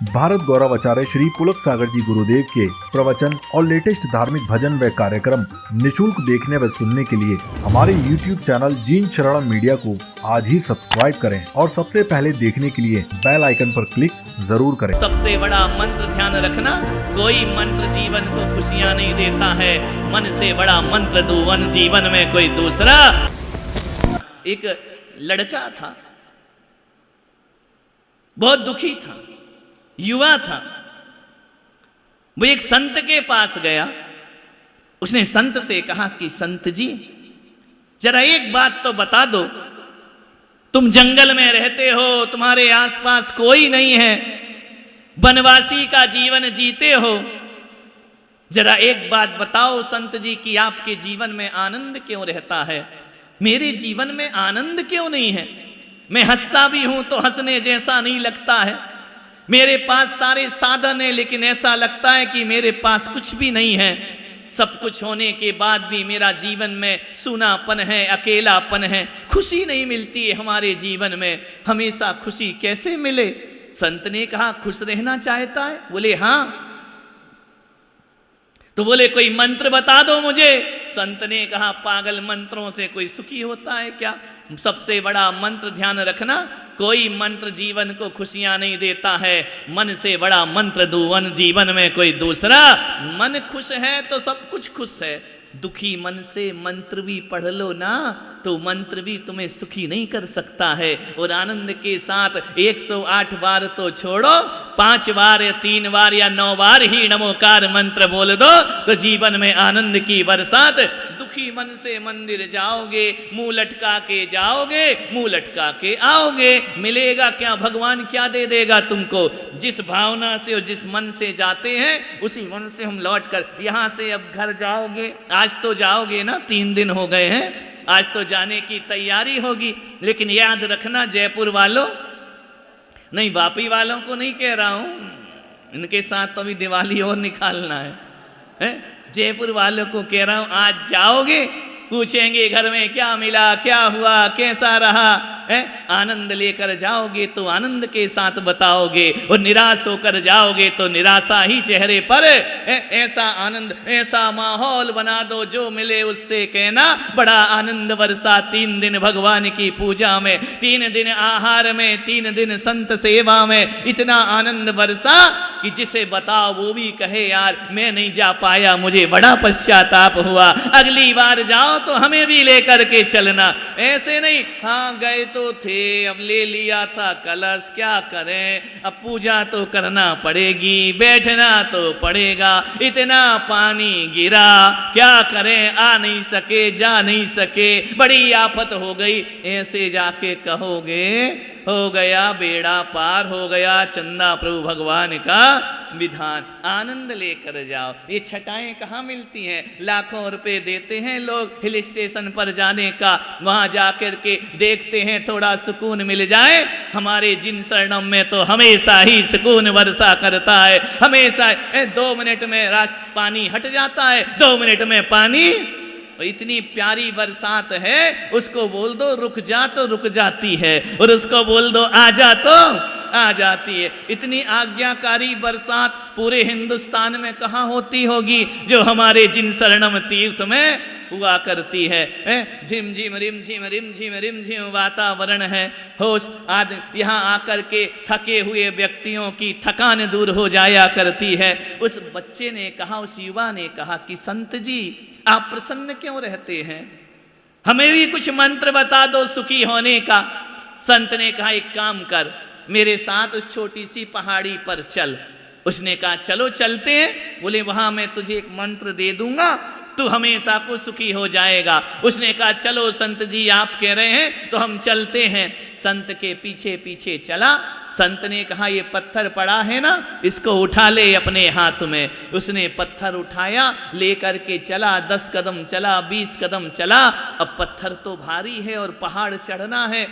भारत गौरव आचार्य श्री पुलक सागर जी गुरुदेव के प्रवचन और लेटेस्ट धार्मिक भजन व कार्यक्रम निशुल्क देखने व सुनने के लिए हमारे YouTube चैनल जीन शरणम मीडिया को आज ही सब्सक्राइब करें और सबसे पहले देखने के लिए बेल आइकन पर क्लिक जरूर करें। सबसे बड़ा मंत्र ध्यान रखना, कोई मंत्र जीवन को खुशियाँ नहीं देता है, मन से बड़ा मंत्र दुवन जीवन में कोई दूसरा। एक लड़का था, बहुत दुखी था, युवा था। वो एक संत के पास गया। उसने संत से कहा कि संत जी जरा एक बात तो बता दो, तुम जंगल में रहते हो, तुम्हारे आसपास कोई नहीं है, वनवासी का जीवन जीते हो, जरा एक बात बताओ संत जी कि आपके जीवन में आनंद क्यों रहता है, मेरे जीवन में आनंद क्यों नहीं है। मैं हंसता भी हूं तो हंसने जैसा नहीं लगता है, मेरे पास सारे साधन है लेकिन ऐसा लगता है कि मेरे पास कुछ भी नहीं है। सब कुछ होने के बाद भी मेरा जीवन में सूनापन है, अकेलापन है, खुशी नहीं मिलती है हमारे जीवन में, हमेशा खुशी कैसे मिले। संत ने कहा खुश रहना चाहता है? बोले हाँ। तो बोले कोई मंत्र बता दो मुझे। संत ने कहा पागल, मंत्रों से कोई सुखी होता है क्या? सबसे बड़ा मंत्र ध्यान रखना, कोई मंत्र जीवन को खुशियां नहीं देता है, मन से बड़ा मंत्र दुवन जीवन में कोई दूसरा। मन खुश है तो सब कुछ खुश है, दुखी मन से मंत्र भी पढ़ लो ना तो मंत्र भी तुम्हें सुखी नहीं कर सकता है। और आनंद के साथ 108 बार तो छोड़ो, 5 बार या 3 बार या 9 बार ही नमोकार मंत्र बोल दो तो जीवन में आनंद की बरसात। दुखी मन से मंदिर जाओगे, मुंह लटका के जाओगे, मुंह लटका के आओगे, मिलेगा क्या? भगवान क्या दे देगा तुमको? जिस भावना से और जिस मन से जाते हैं उसी मन से हम लौट कर यहाँ से अब घर जाओगे। आज तो जाओगे ना, 3 दिन हो गए हैं, आज तो जाने की तैयारी होगी। लेकिन याद रखना जयपुर वालों, नहीं वापी वालों को नहीं कह रहा हूं, इनके साथ तो अभी दिवाली और निकालना है? जयपुर वालों को कह रहा हूं, आज जाओगे, पूछेंगे घर में क्या मिला, क्या हुआ, कैसा रहा है, आनंद लेकर जाओगे तो आनंद के साथ बताओगे, और निराश होकर जाओगे तो निराशा ही चेहरे पर। ऐसा आनंद, ऐसा माहौल बना दो, जो मिले उससे कहना बड़ा आनंद वर्षा। 3 दिन भगवान की पूजा में, 3 दिन आहार में, 3 दिन संत सेवा में, इतना आनंद वर्षा कि जिसे बताओ वो भी कहे यार मैं नहीं जा पाया, मुझे बड़ा पश्चाताप हुआ, अगली बार जाओ तो हमें भी लेकर के चलना। ऐसे नहीं, हाँ गए तो थे, अब ले लिया था कलश, क्या करें, अब पूजा तो करना पड़ेगी, बैठना तो पड़ेगा, इतना पानी गिरा, क्या करें, आ नहीं सके, जा नहीं सके, बड़ी आफत हो गई। ऐसे जाके कहोगे हो गया बेड़ा पार, हो गया चंदा प्रभु भगवान का विधान। आनंद लेकर जाओ। ये छटाएं कहाँ मिलती हैं? लाखों रुपए देते हैं लोग हिल स्टेशन पर जाने का, वहाँ जाकर के देखते हैं थोड़ा सुकून मिल जाए। हमारे जिन शरणम में तो हमेशा ही सुकून वर्षा करता है, हमेशा। 2 मिनट में पानी हट जाता है, 2 मिनट में पानी, इतनी प्यारी बरसात है, उसको बोल दो रुक जा तो रुक जाती है, और उसको बोल दो आ जा तो आ जाती है। इतनी आज्ञाकारी बरसात पूरे हिंदुस्तान में कहाँ होती होगी जो हमारे जिन शरणम तीर्थ में हुआ करती है। झिम झिम रिम झिम रिम झिम रिम झिम वातावरण है। होश यहाँ आकर के थके हुए व्यक्तियों की थकान दूर हो जाया करती है। उस बच्चे ने कहा, उस युवा ने कहा कि संत जी आप प्रसन्न क्यों रहते हैं, हमें भी कुछ मंत्र बता दो सुखी होने का। संत ने कहा एक काम कर, मेरे साथ उस छोटी सी पहाड़ी पर चल। उसने कहा चलो चलते हैं। बोले वहां मैं तुझे एक मंत्र दे दूंगा, तू हमेशा को सुखी हो जाएगा। उसने कहा चलो संत जी आप कह रहे हैं तो हम चलते हैं। संत के पीछे पीछे चला। संत ने कहा ये पत्थर पड़ा है ना, इसको उठा ले अपने हाथ में। उसने पत्थर उठाया, लेकर के चला, 10 कदम चला, 20 कदम चला। अब पत्थर तो भारी है और पहाड़ चढ़ना है।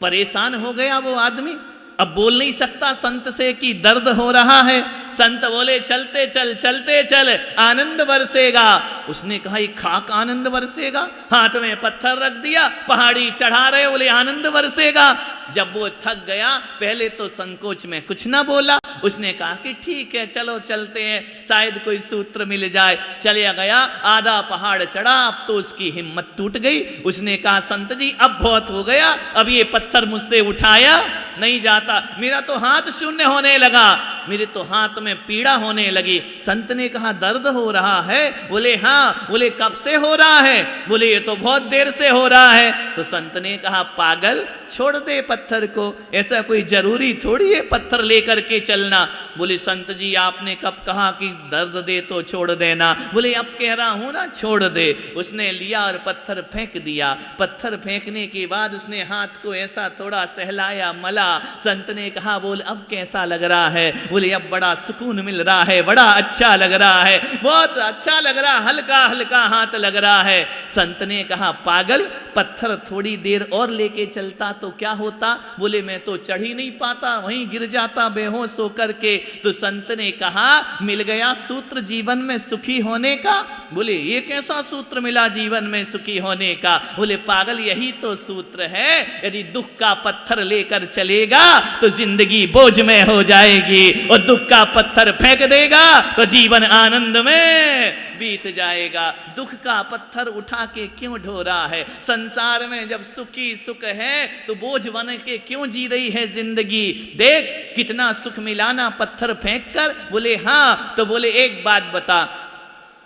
परेशान हो गया वो आदमी, अब बोल नहीं सकता संत से कि दर्द हो रहा है। संत बोले चलते चल चलते चल, आनंद बरसेगा। उसने कहा ये खाक आनंद बरसेगा? हाथ में पत्थर रख दिया, पहाड़ी चढ़ा रहे, बोले आनंद बरसेगा। जब वो थक गया, पहले तो संकोच में कुछ ना बोला, उसने कहा कि ठीक है चलो चलते हैं, शायद कोई सूत्र मिल जाए। चले गया, आधा पहाड़ चढ़ा, अब तो उसकी हिम्मत टूट गई। उसने कहा संत जी अब बहुत हो गया, अब ये पत्थर मुझसे उठाया नहीं जाता, मेरा तो हाथ शून्य होने लगा, मेरे तो हाथ में पीड़ा होने लगी। संत ने कहा दर्द हो रहा है? बोले हाँ। बोले कब से हो रहा है? बोले ये तो बहुत देर से हो रहा है। तो संत ने कहा पागल, छोड़ दे पत्थर को, ऐसा कोई जरूरी थोड़ी है पत्थर लेकर के चलना। बोले संत जी आपने कब कहा कि दर्द दे तो छोड़ देना? बोले अब कह रहा हूं ना छोड़ दे। उसने लिया और पत्थर फेंक दिया। पत्थर फेंकने के बाद उसने हाथ को ऐसा थोड़ा सहलाया, मला। संत ने कहा बोल अब कैसा लग रहा है? बोले अब बड़ा सुकून मिल रहा है, बड़ा अच्छा लग रहा है, बहुत अच्छा लग रहा, हल्का हल्का हाथ लग रहा है। संत ने कहा पागल, पत्थर थोड़ी देर और लेके चलता तो क्या होता? बोले मैं तो चढ़ ही नहीं पाता, वहीं गिर जाता बेहोश होकर के। तो संत ने कहा मिल गया सूत्र जीवन में सुखी होने का। बोले ये कैसा सूत्र मिला जीवन में सुखी होने का? बोले पागल यही तो सूत्र है, यदि दुख का पत्थर लेकर चलेगा तो जिंदगी बोझ में हो जाएगी, और दुख का पत्थर फेंक देगा तो जीवन आनंद में बीत जाएगा। दुख का पत्थर उठा के क्यों ढो रहा है? संसार में जब सुखी सुख है तो बोझ बन के क्यों जी रही है जिंदगी? देख कितना सुख मिलाना पत्थर फेंक कर। बोले हाँ। तो बोले एक बात बता,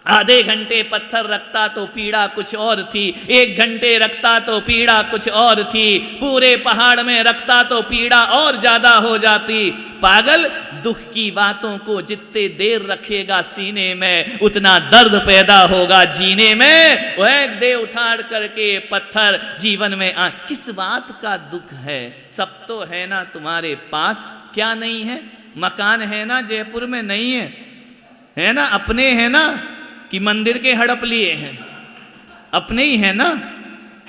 आधे घंटे पत्थर रखता तो पीड़ा कुछ और थी, 1 घंटे रखता तो पीड़ा कुछ और थी, पूरे पहाड़ में रखता तो पीड़ा और ज्यादा हो जाती। पागल, दुख की बातों को जितने देर रखेगा सीने में उतना दर्द पैदा होगा जीने में। वो एक दे उठाड़ करके पत्थर जीवन में किस बात का दुख है? सब तो है ना तुम्हारे पास, क्या नहीं है? मकान है ना जयपुर में? नहीं है ना? अपने है ना कि मंदिर के हड़प लिए हैं? अपने ही है ना?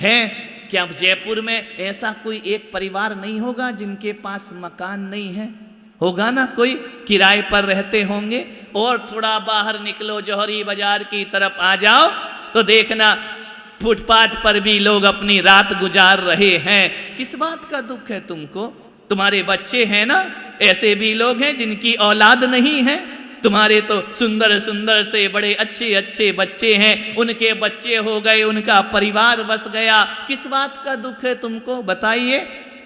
है क्या जयपुर में ऐसा कोई एक परिवार नहीं होगा जिनके पास मकान नहीं है? होगा ना, कोई किराए पर रहते होंगे। और थोड़ा बाहर निकलो, जौहरी बाजार की तरफ आ जाओ तो देखना फुटपाथ पर भी लोग अपनी रात गुजार रहे हैं। किस बात का दुख है तुमको? तुम्हारे बच्चे हैं ना, ऐसे भी लोग हैं जिनकी औलाद नहीं है। तुम्हारे तो सुंदर सुंदर से बड़े अच्छे अच्छे बच्चे हैं, उनके बच्चे हो गए, उनका परिवार बस गया। किस बात का दुख है तुमको? बताइए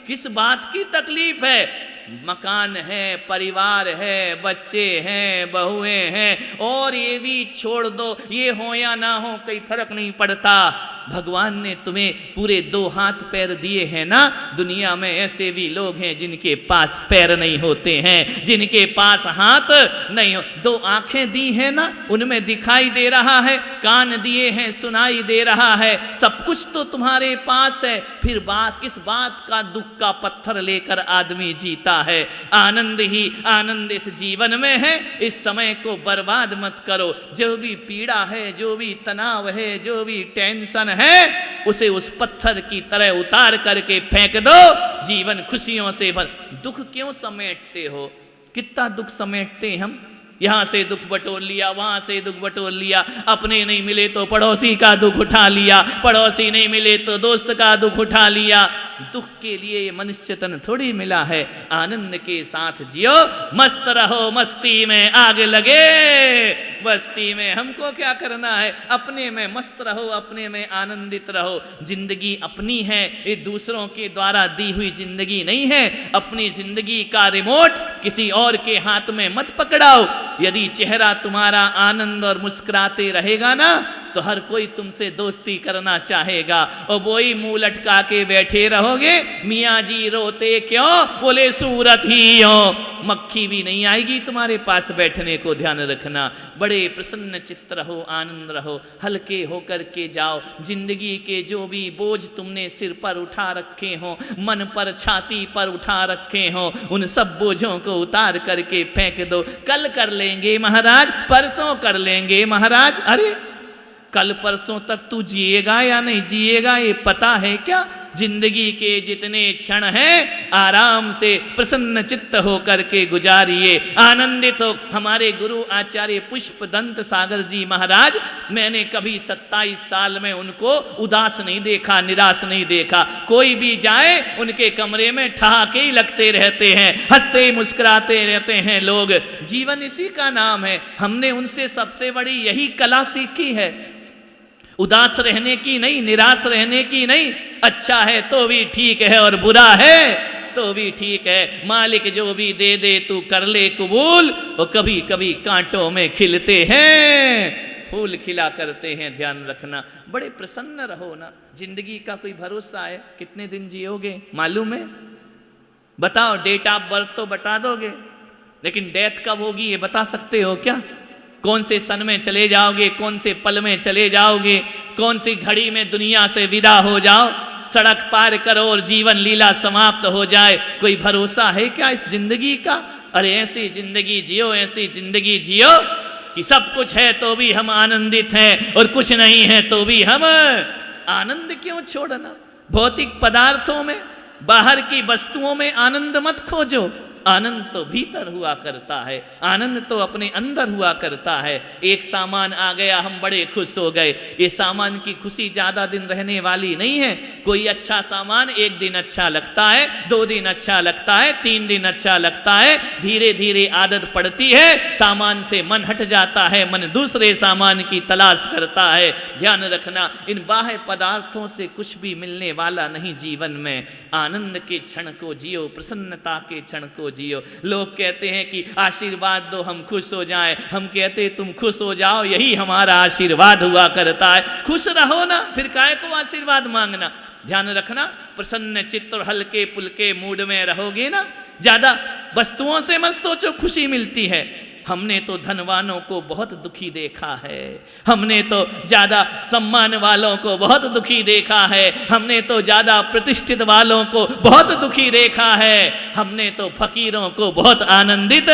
किस बात की तकलीफ है? मकान है, परिवार है, बच्चे हैं, बहुएं हैं, और ये भी छोड़ दो, ये हो या ना हो कोई फर्क नहीं पड़ता। भगवान ने तुम्हें पूरे 2 हाथ पैर दिए हैं ना। दुनिया में ऐसे भी लोग हैं जिनके पास पैर नहीं होते हैं, जिनके पास हाथ नहीं हो। 2 आंखें दी हैं ना, उनमें दिखाई दे रहा है, कान दिए हैं सुनाई दे रहा है, सब कुछ तो तुम्हारे पास है। फिर किस बात का दुख का पत्थर लेकर आदमी जीता है? आनंद ही आनंद इस जीवन में है। इस समय को बर्बाद मत करो। जो भी पीड़ा है, जो भी तनाव है, जो भी टेंशन है, उसे उस पत्थर की तरह उतार करके फेंक दो। जीवन खुशियों से भर। दुख क्यों समेटते हो? कितना दुख समेटते हम। यहां से दुख बटोर लिया, वहां से दुख बटोर लिया, अपने नहीं मिले तो पड़ोसी का दुख उठा लिया, पड़ोसी नहीं मिले तो दोस्त का दुख उठा लिया। दुख के लिए ये मनुष्य तन थोड़ी मिला है। आनंद के साथ जियो, मस्त रहो, मस्ती में आग लगे। बस्ती में हमको क्या करना है? अपने में मस्त रहो, अपने में आनंदित रहो। जिंदगी अपनी है, ये दूसरों के द्वारा दी हुई जिंदगी नहीं है। अपनी जिंदगी का रिमोट किसी और के हाथ में मत पकड़ाओ। यदि चेहरा तुम्हारा आनंद और मुस्कुराते रहेगा ना, तो हर कोई तुमसे दोस्ती करना चाहेगा। और वही मुंह लटका के बैठे रहोगे, मियाँ जी रोते क्यों? बोले सूरत ही हो। मक्खी भी नहीं आएगी तुम्हारे पास बैठने को। ध्यान रखना, बड़े प्रसन्न चित्त रहो, आनंद रहो, हल्के होकर के जाओ। जिंदगी के जो भी बोझ तुमने सिर पर उठा रखे हो, मन पर, छाती पर उठा रखे हो, उन सब बोझों को उतार करके फेंक दो। कल कर लेंगे महाराज, परसों कर लेंगे महाराज। अरे कल परसों तक तू जिएगा या नहीं जिएगा ये पता है क्या? जिंदगी के जितने क्षण हैं आराम से प्रसन्न चित्त होकर के गुजारिए, आनंदित हो। हमारे गुरु आचार्य पुष्पदंत सागर जी महाराज, मैंने कभी 27 साल में उनको उदास नहीं देखा, निराश नहीं देखा। कोई भी जाए उनके कमरे में ठहाके ही लगते रहते हैं, हंसते मुस्कुराते रहते हैं लोग। जीवन इसी का नाम है। हमने उनसे सबसे बड़ी यही कला सीखी है, उदास रहने की नहीं, निराश रहने की नहीं। अच्छा है तो भी ठीक है और बुरा है तो भी ठीक है। मालिक जो भी दे दे तू कर ले कबूल। वो कभी कभी कांटों में खिलते हैं, फूल खिला करते हैं, ध्यान रखना। बड़े प्रसन्न रहो ना। जिंदगी का कोई भरोसा है? कितने दिन जियोगे मालूम है? बताओ, डेट ऑफ बर्थ तो बता दोगे, लेकिन डेथ कब होगी ये बता सकते हो क्या? कौन से सन में चले जाओगे, कौन से पल में चले जाओगे, कौन सी घड़ी में दुनिया से विदा हो जाओ, सड़क पार करो और जीवन लीला समाप्त हो जाए। कोई भरोसा है क्या इस जिंदगी का? अरे ऐसी जिंदगी जियो, ऐसी जिंदगी जियो कि सब कुछ है तो भी हम आनंदित हैं और कुछ नहीं है तो भी हम आनंद क्यों छोड़ना? भौतिक पदार्थों में, बाहर की वस्तुओं में आनंद मत खोजो। आनंद तो भीतर हुआ करता है, आनंद तो अपने अंदर हुआ करता है। एक सामान आ गया, हम बड़े खुश हो गए। ये सामान की खुशी ज्यादा दिन रहने वाली नहीं है। कोई अच्छा सामान एक दिन अच्छा लगता है, 2 दिन अच्छा लगता है, 3 दिन अच्छा लगता है, धीरे धीरे आदत पड़ती है, सामान से मन हट जाता है, मन दूसरे सामान की तलाश करता है। ध्यान रखना, इन बाह्य पदार्थों से कुछ भी मिलने वाला नहीं जीवन में। आनंद के क्षण को जियो, प्रसन्नता के क्षण को जियो। लोग कहते हैं कि आशीर्वाद दो हम खुश हो जाएं, हम कहते तुम खुश हो जाओ, यही हमारा आशीर्वाद हुआ करता है। खुश रहो ना, फिर काहे को आशीर्वाद मांगना? ध्यान रखना, प्रसन्न चित्त और हल्के पुलके मूड में रहोगे ना, ज्यादा वस्तुओं से मत सोचो खुशी मिलती है। हमने तो धनवानों को बहुत दुखी देखा है, हमने तो ज्यादा सम्मान वालों को बहुत दुखी देखा है, हमने तो ज्यादा प्रतिष्ठित वालों को बहुत दुखी देखा है, हमने तो फकीरों को बहुत आनंदित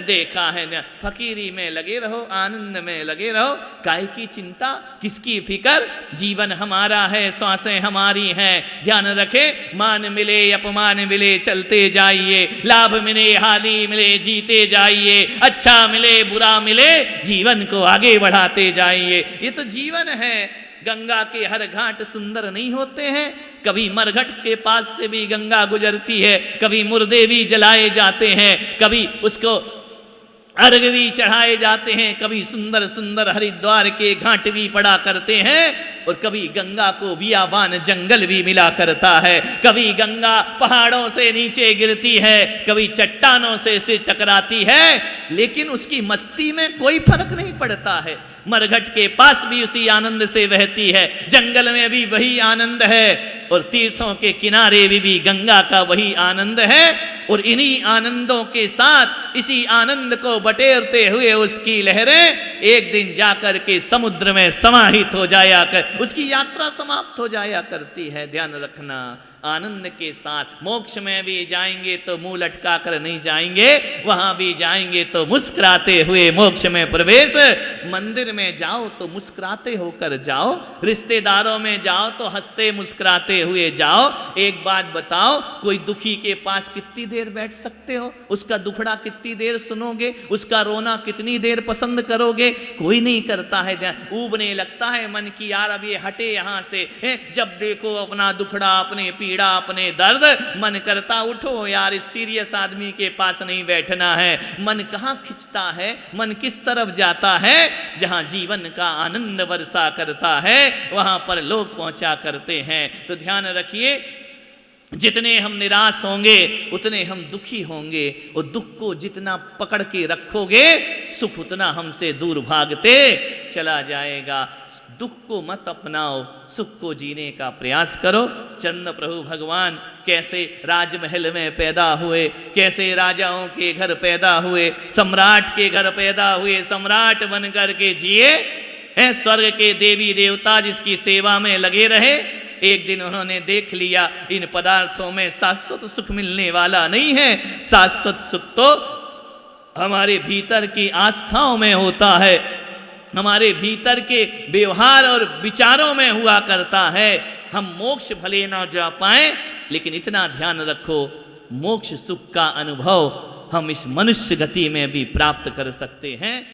देखा है। फकीरी में लगे रहो, आनंद में लगे रहो। काय की चिंता, किसकी फिकर? जीवन हमारा है, सांसें हमारी हैं। ध्यान रखे, मान मिले अपमान मिले चलते जाइए, लाभ मिले हानि मिले जीते जाइए, अच्छा मिले बुरा मिले जीवन को आगे बढ़ाते जाइए। ये तो जीवन है। गंगा के हर घाट सुंदर नहीं होते हैं, कभी मरघट के पास से भी गंगा गुजरती है, कभी मुर्दे भी जलाए जाते हैं, कभी उसको अर्घ भी चढ़ाए जाते हैं, कभी सुंदर सुंदर हरिद्वार के घाट भी पड़ा करते हैं, और कभी गंगा को बियाबान जंगल भी मिला करता है। कभी गंगा पहाड़ों से नीचे गिरती है, कभी चट्टानों से टकराती है, लेकिन उसकी मस्ती में कोई फर्क नहीं पड़ता है। मरघट के पास भी उसी आनंद से बहती है, जंगल में भी वही आनंद है, और तीर्थों के किनारे भी गंगा का वही आनंद है। और इन्हीं आनंदों के साथ इसी आनंद को बटेरते हुए उसकी लहरें एक दिन जाकर के समुद्र में समाहित हो जाया कर, उसकी यात्रा समाप्त हो जाया करती है। ध्यान रखना, आनंद के साथ मोक्ष में भी जाएंगे तो मुंह लटका कर नहीं जाएंगे, वहां भी जाएंगे तो मुस्कुराते हुए मोक्ष में प्रवेश। मंदिर में जाओ तो मुस्कुराते होकर जाओ, रिश्तेदारों में जाओ तो हंसते मुस्कुराते हुए जाओ। एक बात बताओ, कोई दुखी के पास कितनी देर बैठ सकते हो? उसका दुखड़ा कितनी देर सुनोगे? उसका रोना कितनी देर पसंद करोगे? कोई नहीं करता है। ध्यान, ऊबने लगता है मन की, यार अब ये हटे यहाँ से। जब देखो अपना दुखड़ा, अपने पीड़ा, अपने दर्द, मन करता उठो यार, इस सीरियस आदमी के पास नहीं बैठना है। मन कहाँ खिंचता है, मन किस तरफ जाता है? जहाँ जीवन का आनंद वर्षा करता है वहाँ पर लोग पहुँचा करते हैं। तो ध्यान रखिए, जितने हम निराश होंगे उतने हम दुखी होंगे, और दुख को जितना पकड़ के रखोगे सुख उतना हमसे दूर भागते चला जाएगा। दुख को मत अपनाओ, सुख को जीने का प्रयास करो। चंद्र प्रभु भगवान कैसे राजमहल में पैदा हुए, कैसे राजाओं के घर पैदा हुए, सम्राट के घर पैदा हुए, सम्राट बन कर के जिए। स्वर्ग के देवी देवता जिसकी सेवा में लगे रहे, एक दिन उन्होंने देख लिया इन पदार्थों में शाश्वत सुख मिलने वाला नहीं है। शाश्वत सुख तो हमारे भीतर की आस्थाओं में होता है। हमारे भीतर के व्यवहार और विचारों में हुआ करता है। हम मोक्ष भले ना जा पाए, लेकिन इतना ध्यान रखो, मोक्ष सुख का अनुभव हम इस मनुष्य गति में भी प्राप्त कर सकते हैं।